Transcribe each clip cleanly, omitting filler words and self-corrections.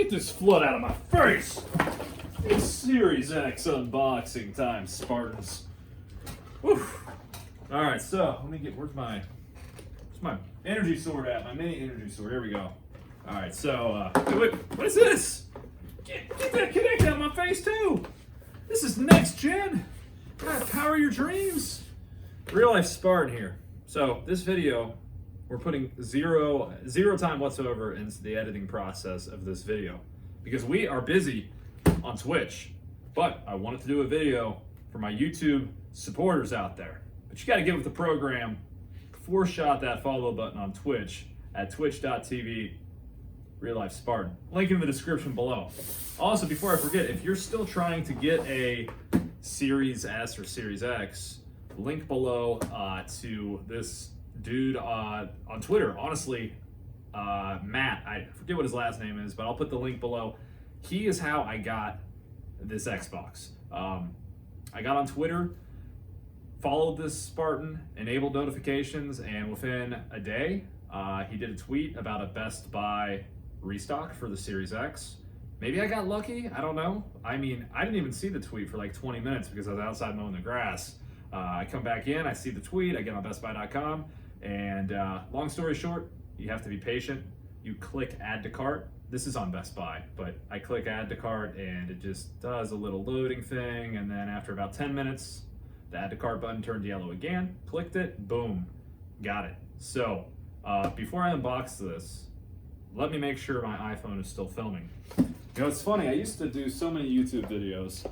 Get this flood out of my face! It's Series X unboxing time, Spartans. Whew. Alright, so let me get, where's my energy sword at? My mini energy sword. Here we go. Alright, so, wait, what is this? Get that Connect out of my face, too! This is next gen! Gotta power your dreams! Real life Spartan here. So, this video, we're putting zero time whatsoever into the editing process of this video because we are busy on Twitch. But I wanted to do a video for my YouTube supporters out there. But you gotta get with the program. Shot that follow button on Twitch at twitch.tv Real Life Spartan. Link in the description below. Also, before I forget, if you're still trying to get a Series S or Series X, link below to this dude on Twitter. Honestly, Matt, I forget what his last name is, but I'll put the link below. He is how I got this Xbox. I got on Twitter, followed this Spartan, enabled notifications, and within a day, he did a tweet about a Best Buy restock for the Series X. Maybe I got lucky, I don't know. I mean, I didn't even see the tweet for like 20 minutes because I was outside mowing the grass. I come back in, I see the tweet, I get on bestbuy.com, and long story short, you have to be patient. You click add to cart. This is on Best Buy, but I click add to cart and it just does a little loading thing, and then after about 10 minutes, the add to cart button turned yellow again, clicked it, boom, got it. So, before I unbox this, let me make sure my iPhone is still filming. You know, it's funny, I used to do so many YouTube videos,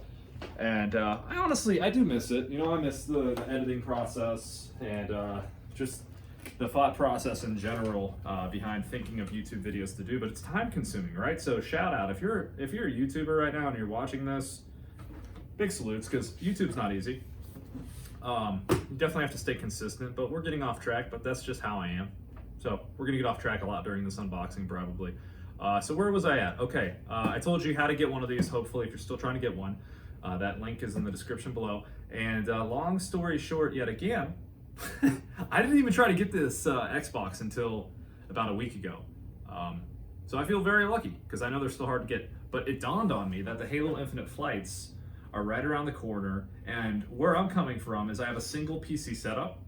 and I do miss it. You know, I miss the editing process and just the thought process in general behind thinking of YouTube videos to do, but it's time consuming, right? So shout out, if you're a YouTuber right now and you're watching this, big salutes, because YouTube's not easy. You definitely have to stay consistent, but we're getting off track, but that's just how I am. So we're gonna get off track a lot during this unboxing probably. So where was I at? Okay, I told you how to get one of these, hopefully, if you're still trying to get one. That link is in the description below. And long story short, yet again, I didn't even try to get this Xbox until about a week ago. So I feel very lucky, because I know they're still hard to get, but it dawned on me that the Halo Infinite flights are right around the corner, and where I'm coming from is I have a single PC setup.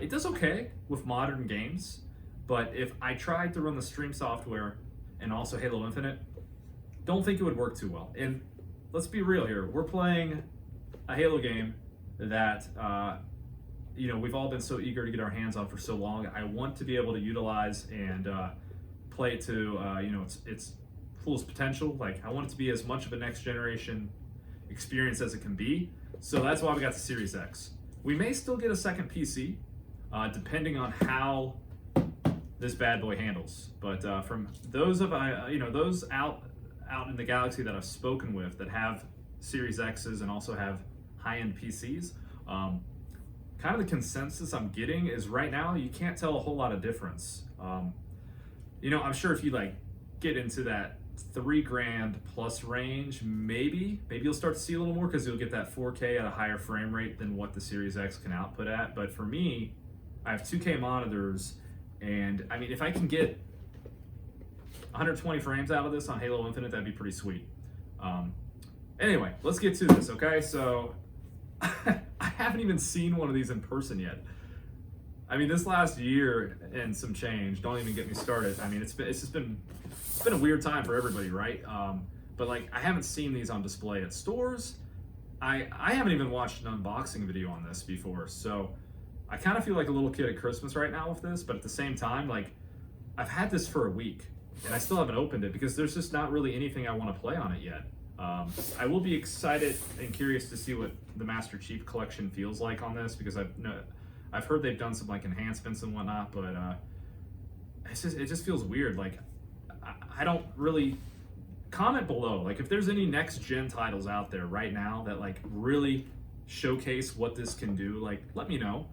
It does okay with modern games, but if I tried to run the stream software and also Halo Infinite, don't think it would work too well. And let's be real here, we're playing a Halo game that you know, we've all been so eager to get our hands on for so long. I want to be able to utilize and play it to you know, its fullest potential. Like, I want it to be as much of a next generation experience as it can be. So that's why we got the Series X. We may still get a second PC, depending on how this bad boy handles. But from those of you know, those out in the galaxy that I've spoken with that have Series X's and also have high-end PCs, kind of the consensus I'm getting is right now you can't tell a whole lot of difference. You know, I'm sure if you like get into that $3,000 plus range, maybe you'll start to see a little more because you'll get that 4K at a higher frame rate than what the Series X can output at. But for me, I have 2K monitors, and I mean, if I can get 120 frames out of this on Halo Infinite, that'd be pretty sweet. Anyway, let's get to this, okay? So I haven't even seen one of these in person yet. I mean, this last year and some change, don't even get me started. I mean, it's been a weird time for everybody, right? But like, I haven't seen these on display at stores. I haven't even watched an unboxing video on this before, so I kind of feel like a little kid at Christmas right now with this, but at the same time, like, I've had this for a week and I still haven't opened it because there's just not really anything I want to play on it yet. I will be excited and curious to see what the Master Chief Collection feels like on this, because I've heard they've done some like enhancements and whatnot, but it just feels weird. Like, I don't really comment below. Like, if there's any next gen titles out there right now that like really showcase what this can do, like, let me know.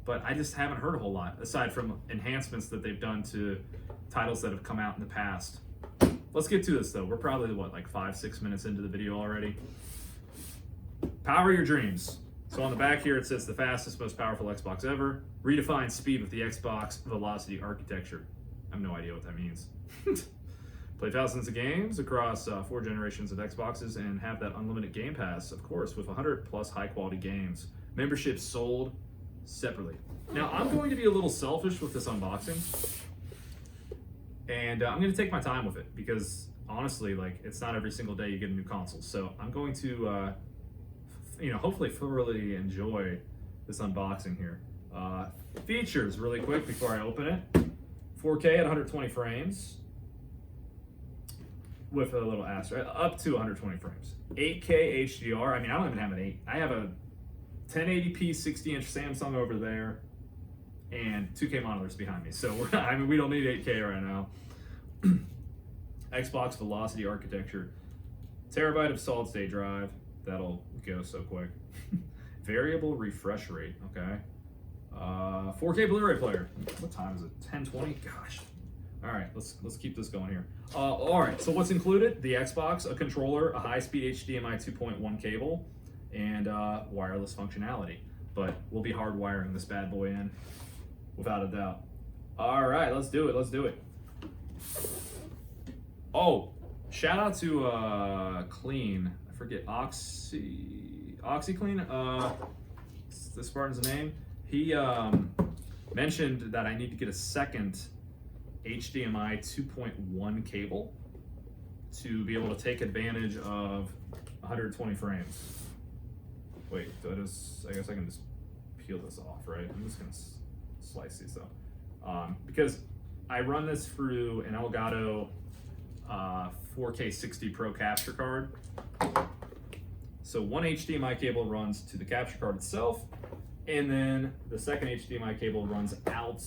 But I just haven't heard a whole lot aside from enhancements that they've done to titles that have come out in the past. Let's get to this though. We're probably what, like 5-6 minutes into the video already. Power your dreams. So on the back here it says the fastest, most powerful Xbox ever. Redefine speed with the Xbox Velocity architecture. I have no idea what that means. Play thousands of games across 4 generations of Xboxes and have that unlimited Game Pass, of course, with 100 plus high quality games. Memberships sold separately. Now, I'm going to be a little selfish with this unboxing, and I'm going to take my time with it because honestly, like, it's not every single day you get a new console. So I'm going to, hopefully thoroughly enjoy this unboxing here. Features really quick before I open it. 4K at 120 frames. With a little asterisk, up to 120 frames. 8K HDR. I mean, I don't even have an 8. I have a 1080p 60-inch Samsung over there, and 2K monitors behind me. So I mean, we don't need 8K right now. Xbox Velocity architecture. Terabyte of solid-state drive. That'll go so quick. Variable refresh rate. Okay. 4K Blu-ray player. What time is it? 10:20. Gosh. All right, let's keep this going here. All right, so what's included? The Xbox, a controller, a high-speed HDMI 2.1 cable, and wireless functionality. But we'll be hardwiring this bad boy in, without a doubt. All right, let's do it. Oh, shout out to Clean. I forget, OxyClean. The Spartan's name. He mentioned that I need to get a second HDMI 2.1 cable to be able to take advantage of 120 frames. Wait, I guess I can just peel this off, right? I'm just gonna slice these up. Because I run this through an Elgato 4K 60 Pro capture card. So one HDMI cable runs to the capture card itself, and then the second HDMI cable runs out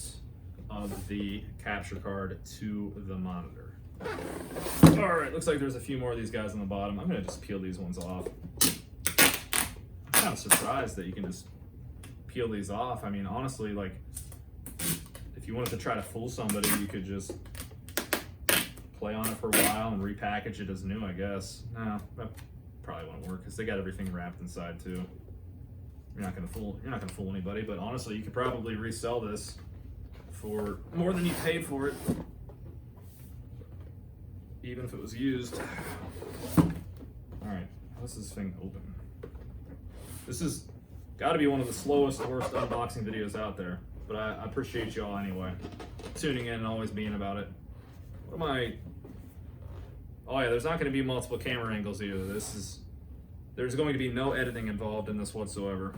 of the capture card to the monitor. All right, looks like there's a few more of these guys on the bottom. I'm gonna just peel these ones off. I'm kind of surprised that you can just peel these off. I mean, honestly, like, if you wanted to try to fool somebody, you could just play on it for a while and repackage it as new, I guess. No, that probably won't work because they got everything wrapped inside too. You're not gonna fool anybody, but honestly, you could probably resell this for more than you paid for it, even if it was used. All right, how's this thing open? This has got to be one of the slowest, worst unboxing videos out there, but I appreciate y'all anyway, tuning in and always being about it. What am I? Oh yeah, there's not going to be multiple camera angles either. There's going to be no editing involved in this whatsoever.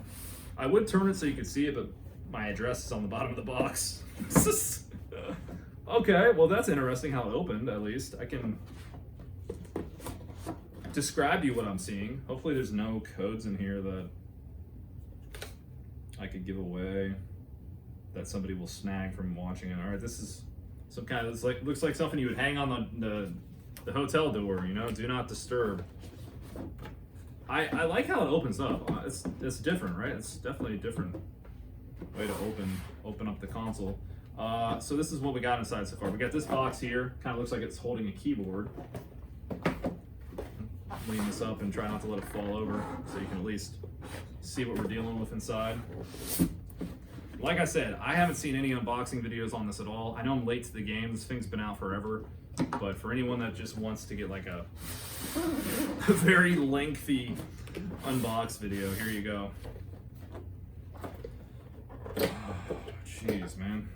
I would turn it so you could see it, but my address is on the bottom of the box. Okay, well that's interesting how it opened, at least. I can describe to you what I'm seeing. Hopefully there's no codes in here that I could give away that somebody will snag from watching it. All right, this is some kind of, looks like something you would hang on the hotel door, you know, do not disturb. I like how it opens up. It's different, right? It's definitely a different way to open up the console. So this is what we got inside so far. We got this box here, kind of looks like it's holding a keyboard. Lean this up and try not to let it fall over so you can at least see what we're dealing with inside. Like I said, I haven't seen any unboxing videos on this at all. I know I'm late to the game. This thing's been out forever. But for anyone that just wants to get like a very lengthy unbox video, here you go. Jeez, man.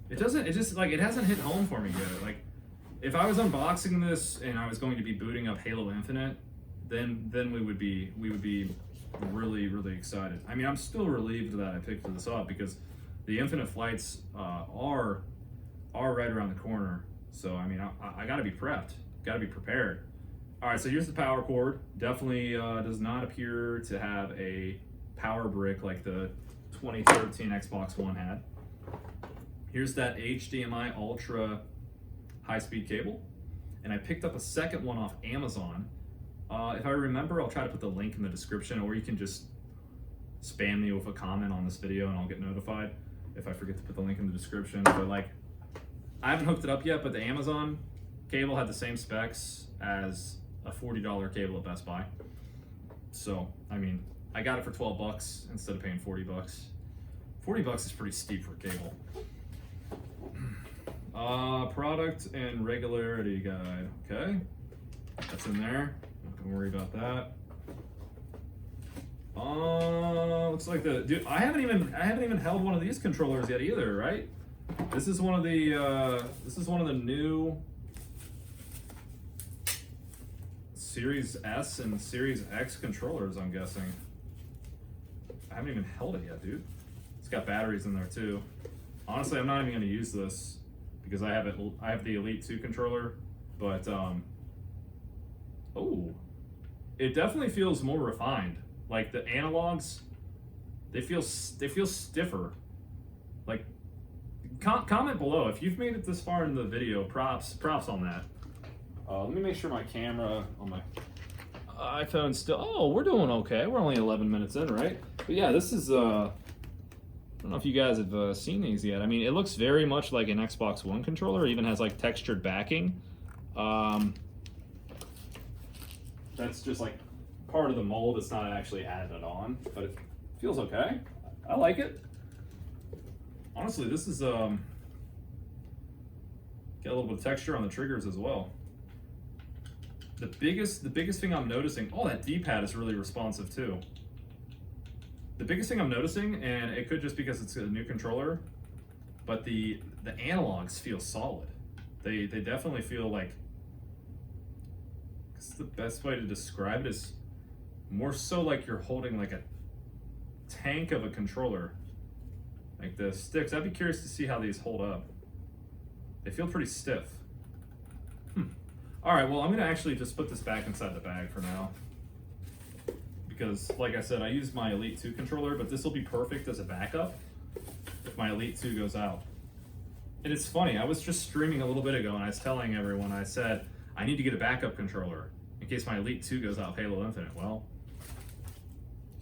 It hasn't hit home for me yet. Like, if I was unboxing this and I was going to be booting up Halo Infinite, then we would be really, really excited. I mean, I'm still relieved that I picked this up because the Infinite flights are right around the corner. So, I mean, I gotta be prepped, gotta be prepared. All right, so here's the power cord. Definitely does not appear to have a power brick like the 2013 Xbox One had. Here's that HDMI Ultra high-speed cable. And I picked up a second one off Amazon. If I remember, I'll try to put the link in the description, or you can just spam me with a comment on this video and I'll get notified if I forget to put the link in the description. But like, I haven't hooked it up yet, but the Amazon cable had the same specs as a $40 cable at Best Buy. So, I mean, I got it for $12 instead of paying $40. $40 is pretty steep for a cable. Product and regularity guide. Okay, that's in there. Not gonna worry about that. Looks like dude. I haven't even held one of these controllers yet either, right? This is one of the new Series S and Series X controllers, I'm guessing. I haven't even held it yet, dude. It's got batteries in there too. Honestly, I'm not even going to use this because I have the Elite 2 controller, but oh, it definitely feels more refined. Like the analogs, they feel stiffer. Like, comment below if you've made it this far in the video. Props on that. Let me make sure my camera on my iPhone still. Oh, we're doing okay. We're only 11 minutes in, right? But yeah, this is. I don't know if you guys have seen these yet. I mean, it looks very much like an Xbox One controller. It even has like textured backing. That's just like part of the mold. It's not actually added on, but it feels okay. I like it. Honestly, this is got a little bit of texture on the triggers as well. The biggest thing I'm noticing, oh, that D-pad is really responsive too. The biggest thing I'm noticing, and it could just because it's a new controller, but the analogs feel solid. They definitely feel like, it's the best way to describe it is more so like you're holding like a tank of a controller. Like the sticks, I'd be curious to see how these hold up. They feel pretty stiff. All right, well, I'm gonna actually just put this back inside the bag for now. Because, like I said, I use my Elite 2 controller, but this will be perfect as a backup if my Elite 2 goes out. And it's funny, I was just streaming a little bit ago and I was telling everyone, I said, I need to get a backup controller in case my Elite 2 goes out Halo Infinite. Well,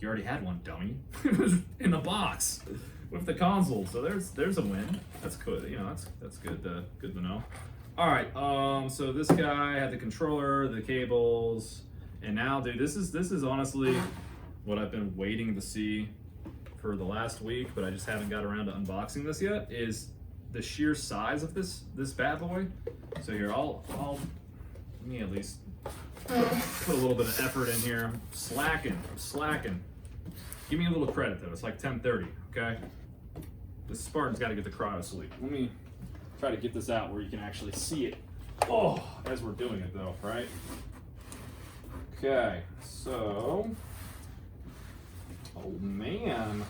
you already had one, dummy. It was in the box with the console, so there's a win. That's good, you know, that's good to know. All right, so this guy had the controller, the cables, and now, dude, this is honestly what I've been waiting to see for the last week, but I just haven't got around to unboxing this yet, is the sheer size of this bad boy. So here, let me at least put a little bit of effort in here. I'm slacking. Give me a little credit though, it's like 10:30, okay? This Spartan's gotta get the cryo sleep. Let me try to get this out where you can actually see it. Oh, as we're doing it though, right? Okay, so, oh man,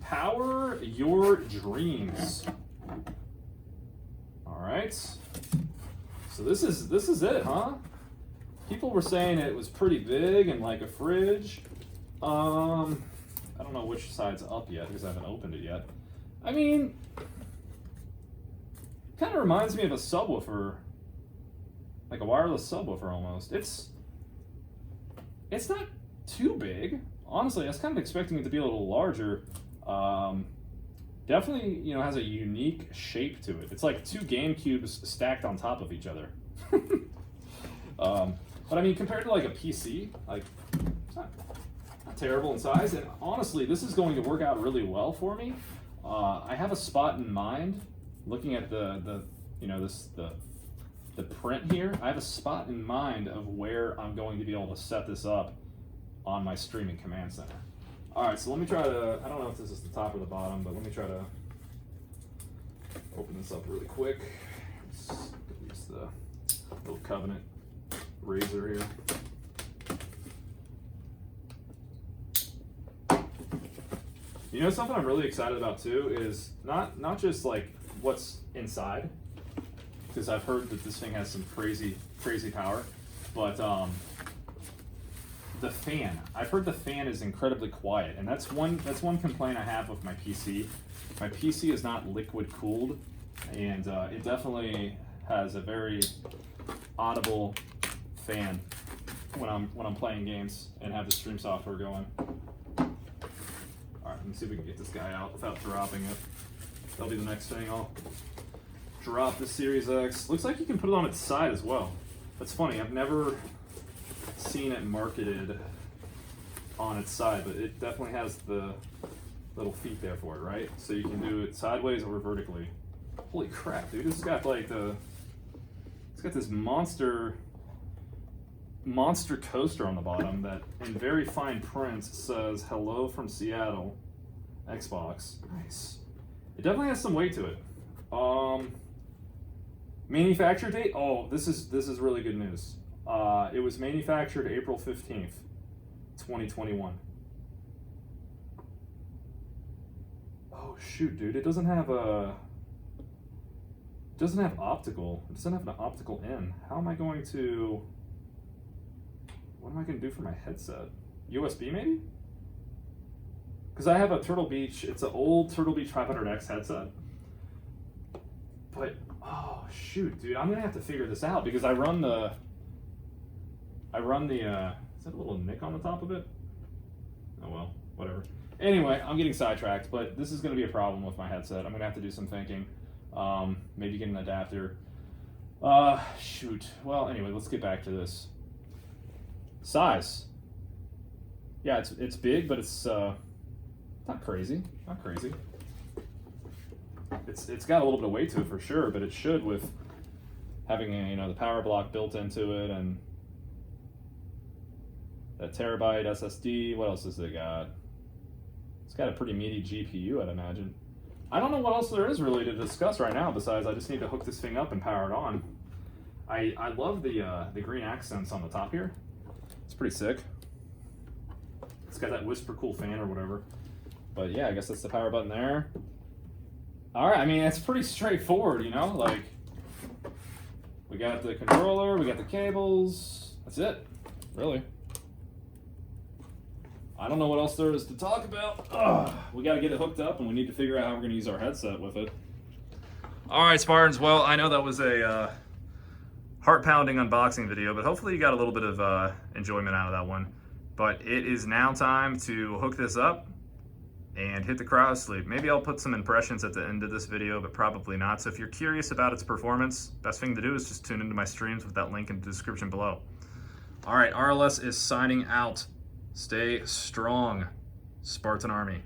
power your dreams. All right, so this is it, huh? People were saying it was pretty big and like a fridge. I don't know which side's up yet because I haven't opened it yet. I mean, kind of reminds me of a subwoofer, like a wireless subwoofer almost. It's not too big. Honestly, I was kind of expecting it to be a little larger. Definitely, you know, has a unique shape to it. It's like two GameCubes stacked on top of each other. But I mean, compared to like a PC, like it's not terrible in size. And honestly, this is going to work out really well for me. I have a spot in mind. Looking at the print here, I have a spot in mind of where I'm going to be able to set this up on my streaming command center. All right, so let me try to, I don't know if this is the top or the bottom, but let me try to open this up really quick. Let's use the little Covenant razor here. You know, something I'm really excited about too is not just like what's inside, because I've heard that this thing has some crazy power, but the fan. I've heard the fan is incredibly quiet, and that's one complaint I have with my PC. My PC is not liquid cooled, and it definitely has a very audible fan when I'm playing games and have the stream software going. All right, let me see if we can get this guy out without dropping it. That'll be the next thing. I'll drop the Series X. Looks like you can put it on its side as well. That's funny. I've never seen it marketed on its side, but it definitely has the little feet there for it, right? So you can do it sideways or vertically. Holy crap, dude! This has got like it's got this monster toaster on the bottom that, in very fine print, says "Hello from Seattle, Xbox." Nice. It definitely has some weight to it. Manufacture date? Oh, this is really good news. It was manufactured April 15th, 2021. Oh shoot, dude! It doesn't have optical. It doesn't have an optical in. How am I going to? What am I going to do for my headset? USB maybe? Because I have a Turtle Beach. It's an old Turtle Beach 500X headset. But oh shoot, dude! I'm gonna have to figure this out because I run the. Is that a little nick on the top of it? Oh well, whatever. Anyway, I'm getting sidetracked, but this is going to be a problem with my headset. I'm going to have to do some thinking. Maybe get an adapter. Shoot. Well, anyway, let's get back to this. Size. Yeah, it's big, but it's not crazy. Not crazy. It's got a little bit of weight to it for sure, but it should with having the power block built into it and that terabyte SSD. What else has it got? It's got a pretty meaty GPU, I'd imagine. I don't know what else there is really to discuss right now besides I just need to hook this thing up and power it on. I love the green accents on the top here. It's pretty sick. It's got that whisper cool fan or whatever. But yeah, I guess that's the power button there. All right, I mean, it's pretty straightforward, like we got the controller, we got the cables. That's it, really. I don't know what else there is to talk about. We got to get it hooked up, and we need to figure out how we're going to use our headset with it. All right, Spartans. Well, I know that was a heart-pounding unboxing video, but hopefully you got a little bit of enjoyment out of that one. But it is now time to hook this up and hit the cryo sleep. Maybe I'll put some impressions at the end of this video, but probably not. So if you're curious about its performance, best thing to do is just tune into my streams with that link in the description below. All right, RLS is signing out. Stay strong, Spartan Army.